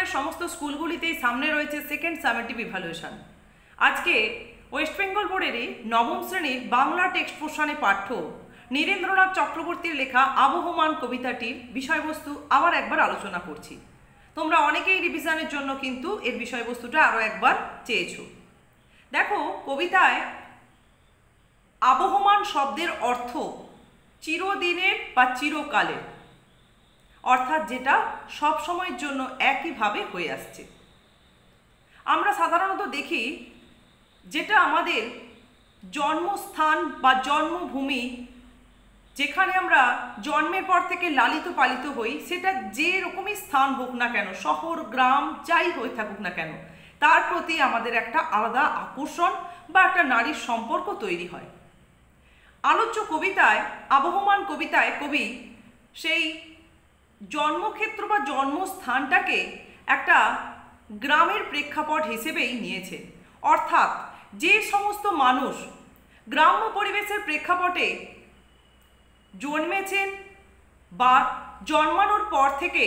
বেঙ্গলের সমস্ত স্কুলগুলিতেই সামনে রয়েছে সেকেন্ড সামেটিভ ইভ্যালুয়েশন। আজকে ওয়েস্ট বেঙ্গল বোর্ডেরই নবম শ্রেণীর বাংলা টেক্সট পোর্শনে পাঠ্য নীরেন্দ্রনাথ চক্রবর্তীর লেখা আবহমান কবিতাটির বিষয়বস্তু আবার একবার আলোচনা করছি। তোমরা অনেকেই রিভিশনের জন্য কিন্তু এর বিষয়বস্তুটা আরও একবার চেয়েছো। দেখো, কবিতায় আবহমান শব্দের অর্থ চিরদিনের বা চিরকালের, অর্থাৎ যেটা সব সময়ের জন্য একইভাবে হয়ে আসছে। আমরা সাধারণত দেখি যেটা আমাদের জন্মস্থান বা জন্মভূমি, যেখানে আমরা জন্মের পর থেকে লালিত পালিত হই, সেটা যে রকমই স্থান হোক না কেন, শহর গ্রাম যাই হয়ে থাকুক না কেন, তার প্রতি আমাদের একটা আলাদা আকর্ষণ বা একটা নারীর সম্পর্ক তৈরি হয়। আলোচ্য কবিতায়, আবহমান কবিতায় কবি সেই জন্মক্ষেত্র বা জন্মস্থানটাকে একটা গ্রামের প্রেক্ষাপট হিসেবেই নিয়েছে। অর্থাৎ যে সমস্ত মানুষ গ্রাম্য পরিবেশের প্রেক্ষাপটে জন্মেছেন বা জন্মানোর পর থেকে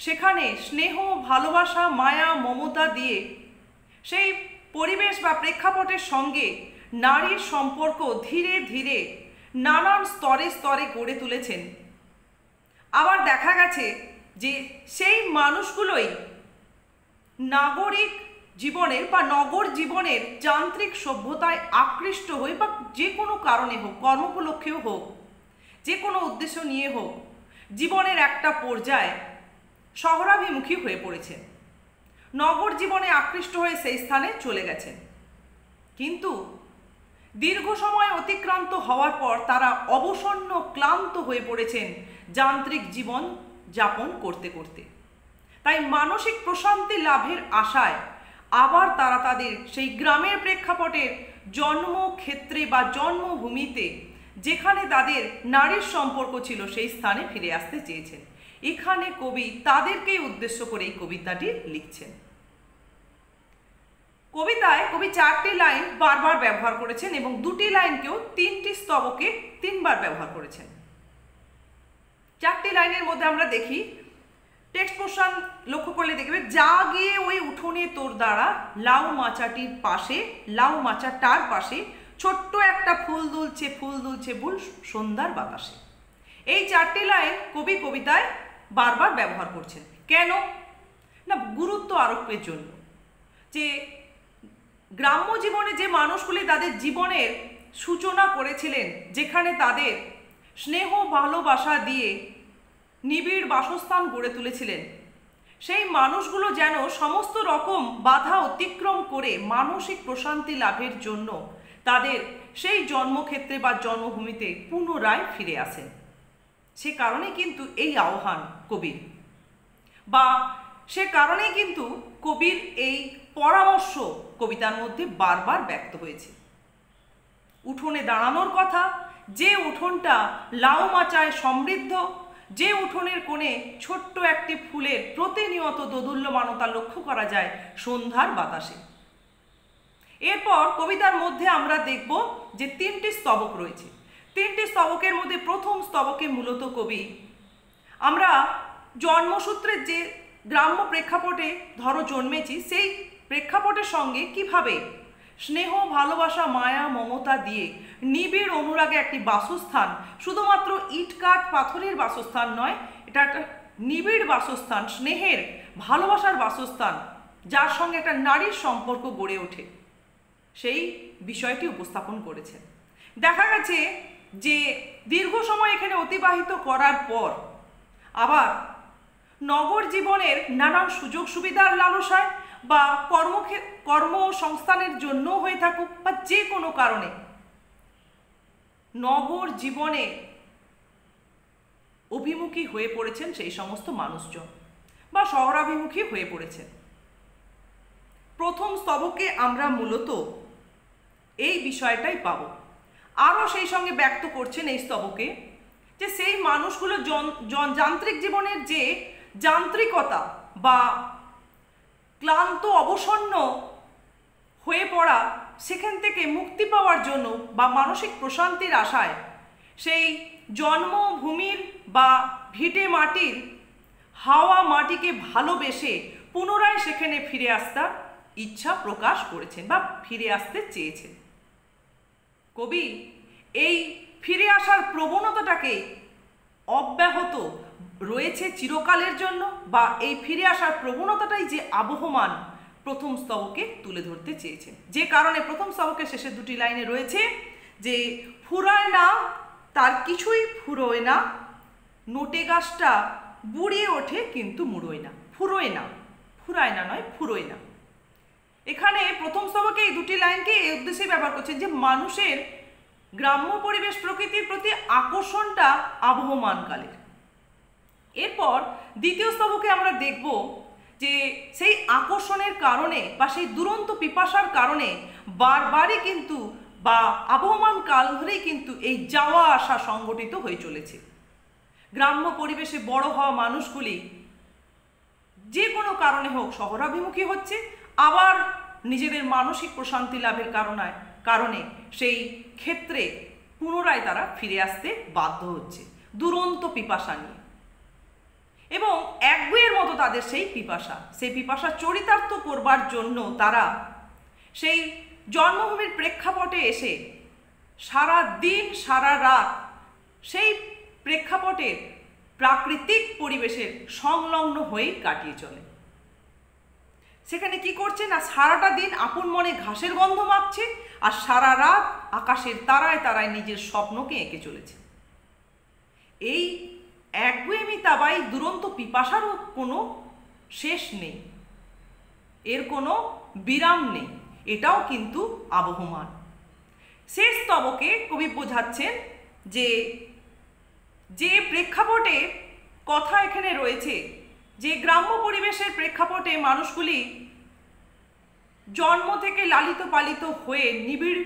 সেখানে স্নেহ, ভালোবাসা, মায়া, মমতা দিয়ে সেই পরিবেশ বা প্রেক্ষাপটের সঙ্গে নারীর সম্পর্ক ধীরে ধীরে নানান স্তরে স্তরে গড়ে তুলেছেন। আবার দেখা গেছে যে সেই মানুষগুলোই নাগরিক জীবনের বা নগর জীবনের যান্ত্রিক সভ্যতায় আকৃষ্ট হয়ে বা যে কোনো কারণে হোক, কর্মোপলক্ষেও হোক, যে কোনো উদ্দেশ্য নিয়ে হোক, জীবনের একটা পর্যায়ে শহরাভিমুখী হয়ে পড়েছেন, নগর জীবনে আকৃষ্ট হয়ে সেই স্থানে চলে গেছেন। কিন্তু দীর্ঘ সময় অতিক্রান্ত হওয়ার পর তারা অবসন্ন, ক্লান্ত হয়ে পড়েছেন যান্ত্রিক জীবন যাপন করতে করতে। তাই মানসিক প্রশান্তি লাভের আশায় আবার তারা তাদের সেই গ্রামের প্রেক্ষাপটের জন্মক্ষেত্রে বা জন্মভূমিতে, যেখানে তাদের নারীর সম্পর্ক ছিল, সেই স্থানে ফিরে আসতে চেয়েছেন। এখানে কবি তাদেরকেই উদ্দেশ্য করে এই কবিতাটি লিখছেন। কবিতায় কবি 4টি লাইন বারবার ব্যবহার করেছেন এবং 2টি লাইনকেও 3টি স্তবকে 3বার ব্যবহার করেছেন। 4টি লাইনের মধ্যে আমরা দেখি, টেক্সট পোর্শন লক্ষ্য করলে দেখবে, যা গিয়ে ওই উঠোনে তোর দ্বারা লাউ মাচাটির পাশে, লাউ মাচাটার পাশে ছোট্ট একটা ফুল দুলছে বুল সন্ধ্যার বাতাসে। এই 4টি লাইন কবি কবিতায় বারবার ব্যবহার করছেন। কেন না, গুরুত্ব আরোপের জন্য। যে গ্রাম্য জীবনে যে মানুষগুলি তাদের জীবনের সূচনা করেছিলেন, যেখানে তাদের স্নেহ ভালোবাসা দিয়ে নিবিড় বাসস্থান গড়ে তুলেছিলেন, সেই মানুষগুলো যেন সমস্ত রকম বাধা অতিক্রম করে মানসিক প্রশান্তি লাভের জন্য তাদের সেই জন্মক্ষেত্রে বা জন্মভূমিতে পুনরায় ফিরে আসেন। সে কারণে কিন্তু এই আহ্বান কবির, বা সে কারণেই কিন্তু কবির এই পরামর্শ কবিতার মধ্যে বারবার ব্যক্ত হয়েছে। উঠোনে দাঁড়ানোর কথা, যে উঠোনটা লাউ মাচায় সমৃদ্ধ, যে উঠোনের কোণে ছোট্ট একটি ফুলের প্রতিনিয়ত দোদুল্যমানতা লক্ষ্য করা যায় সন্ধ্যার বাতাসে। এরপর কবিতার মধ্যে আমরা দেখব যে 3টি স্তবক রয়েছে। 3টি স্তবকের মধ্যে প্রথম স্তবকে মূলত কবি আমরা জন্মসূত্রের যে গ্রাম্য প্রেক্ষাপটে ধরো জন্মেছি, সেই প্রেক্ষাপটের সঙ্গে কিভাবে স্নেহ, ভালোবাসা, মায়া, মমতা দিয়ে নিবিড় অনুরাগে একটি বাসস্থান, শুধুমাত্র ইট কাঠ পাথরের বাসস্থান নয়, এটা একটা নিবিড় বাসস্থান, স্নেহের, ভালোবাসার বাসস্থান, যার সঙ্গে একটা নারীর সম্পর্ক গড়ে ওঠে, সেই বিষয়টি উপস্থাপন করেছেন। দেখা গেছে যে দীর্ঘ সময় এখানে অতিবাহিত করার পর আবার নগর জীবনের নানান সুযোগ সুবিধার লালসায় বা কর্মসংস্থানের জন্য হয়ে থাকুক বা যে কোনো কারণে নগর জীবনে অভিমুখী হয়ে পড়েছেন সেই সমস্ত মানুষজন, বা শহরাভিমুখী হয়ে পড়েছেন। প্রথম স্তবকে আমরা মূলত এই বিষয়টাই পাব। আরও সেই সঙ্গে ব্যক্ত করছেন এই স্তবকে যে সেই মানুষগুলো যান্ত্রিক জীবনের যে যান্ত্রিকতা বা ক্লান্ত, অবসন্ন হয়ে পড়া, সেখান থেকে মুক্তি পাওয়ার জন্য বা মানসিক প্রশান্তির আশায় সেই জন্মভূমির বা ভিটে মাটির হাওয়া মাটিকে ভালোবেসে পুনরায় সেখানে ফিরে আসার ইচ্ছা প্রকাশ করেছেন বা ফিরে আসতে চেয়েছেন। কবি এই ফিরে আসার প্রবণতাটাকে অব্যাহত রয়েছে চিরকালের জন্য, বা এই ফিরে আসার প্রবণতাটাই যে আবহমান প্রথম স্তবকে তুলে ধরতে চেয়েছেন। যে কারণে প্রথম স্তবকের শেষের দুটি লাইনে রয়েছে যে ফুরায় না তার কিছুই ফুরোয় না, নোটে গাছটা বুড়িয়ে ওঠে কিন্তু মুড়োয় না। ফুরোয় না, ফুরায় না নয়, ফুরোয় না। এখানে প্রথম স্তবকে এই দুটি লাইনকে এই উদ্দেশ্যে ব্যবহার করছেন যে মানুষের গ্রাম্য পরিবেশ প্রকৃতির প্রতি আকর্ষণটা আবহমানকালের। এরপর দ্বিতীয় স্তবকে আমরা দেখব যে সেই আকর্ষণের কারণে বা সেই দুরন্ত পিপাসার কারণে বারবারই কিন্তু বা আবহমান কাল ধরেই কিন্তু এই যাওয়া আসা সংগঠিত হয়ে চলেছে। গ্রাম্য পরিবেশে বড় হওয়া মানুষগুলি যে কোনো কারণে হোক শহরাভিমুখী হচ্ছে, আবার নিজেদের মানসিক প্রশান্তি লাভের কারণে সেই ক্ষেত্রে পুনরায় তারা ফিরে আসতে বাধ্য হচ্ছে দুরন্ত পিপাসা নিয়ে। এবং একগুঁয়ের মতো তাদের সেই পিপাসা চরিতার্থ করবার জন্য তারা সেই জন্মভূমির প্রেক্ষাপটে এসে সারা দিন সারা রাত সেই প্রেক্ষাপটের প্রাকৃতিক পরিবেশের সংলগ্ন হয়েই কাটিয়ে চলে। সেখানে কি করছে না, সারাটা দিন আপন মনে ঘাসের গন্ধ মাখছে আর সারা রাত আকাশের তারায় তারায় নিজের স্বপ্নকে এঁকে চলেছে। এই একগুঁয়েমিতা বা এই দুরন্ত পিপাসারও কোনো শেষ নেই, এর কোনো বিরাম নেই, এটাও কিন্তু আবহমান। শেষ স্তবকে কবি বোঝাচ্ছেন যে যে প্রেক্ষাপটে কথা এখানে রয়েছে, যে গ্রাম্য পরিবেশের প্রেক্ষাপটে মানুষগুলি জন্ম থেকে লালিত পালিত হয়ে নিবিড়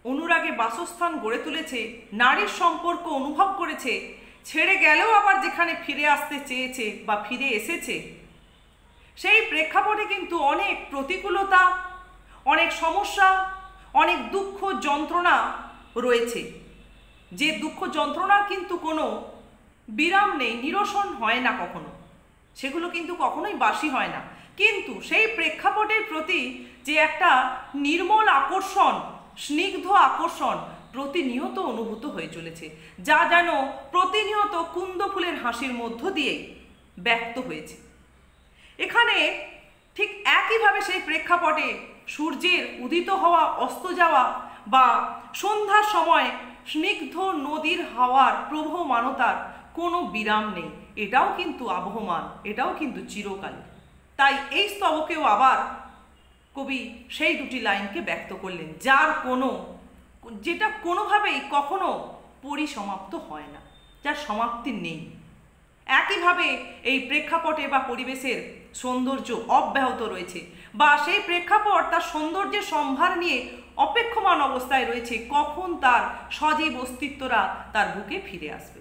অনুরাগে বাসস্থান গড়ে তুলেছে, নারীর সম্পর্ক অনুভব করেছে, ছেড়ে গেলেও আবার যেখানে ফিরে আসতে চেয়েছে বা ফিরে এসেছে, সেই প্রেক্ষাপটে কিন্তু অনেক প্রতিকূলতা, অনেক সমস্যা, অনেক দুঃখ যন্ত্রণা রয়েছে। যে দুঃখ যন্ত্রণার কিন্তু কোনো বিরাম নেই, নিরসন হয় না কখনো, সেগুলো কিন্তু কখনোই বাসি হয় না। কিন্তু সেই প্রেক্ষাপটের প্রতি যে একটা নির্মল আকর্ষণ, স্নিগ্ধ আকর্ষণ প্রতিনিয়ত অনুভূত হয়ে চলেছে, যা যেন প্রতিনিয়ত কুন্দ ফুলের হাসির মধ্য দিয়ে ব্যক্ত হয়েছে। এখানে ঠিক একইভাবে সেই প্রেক্ষাপটে সূর্যের উদিত হওয়া, অস্ত যাওয়া বা সন্ধ্যার সময় স্নিগ্ধ নদীর হাওয়ার প্রবহমানতার কোনো বিরাম নেই, এটাও কিন্তু আবহমান, এটাও কিন্তু চিরকালীন। তাই এই স্তবকেও আবার কবি সেই দুটি লাইনকে ব্যক্ত করলেন, যেটা কোনোভাবেই কখনো পরিসমাপ্ত হয় না, যার সমাপ্তি নেই। একইভাবে এই প্রেক্ষাপটে বা পরিবেশের সৌন্দর্য অব্যাহত রয়েছে, বা সেই প্রেক্ষাপট তার সৌন্দর্যের সম্ভার নিয়ে অপেক্ষমান অবস্থায় রয়েছে কখন তার সজীব অস্তিত্বরা তার বুকে ফিরে আসবে।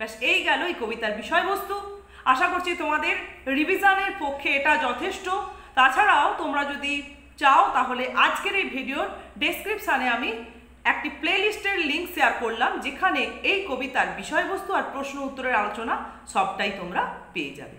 ব্যাস, এই গেল এই কবিতার বিষয়বস্তু। আশা করছি তোমাদের রিভিশনের পক্ষে এটা যথেষ্ট। তাছাড়াও তোমরা যদি চাও তাহলে আজকের এই ভিডিওর ডেসক্রিপশানে আমি একটি প্লেলিস্টের লিঙ্ক শেয়ার করলাম, যেখানে এই কবিতার বিষয়বস্তু আর প্রশ্ন উত্তরের আলোচনা সবটাই তোমরা পেয়ে যাবে।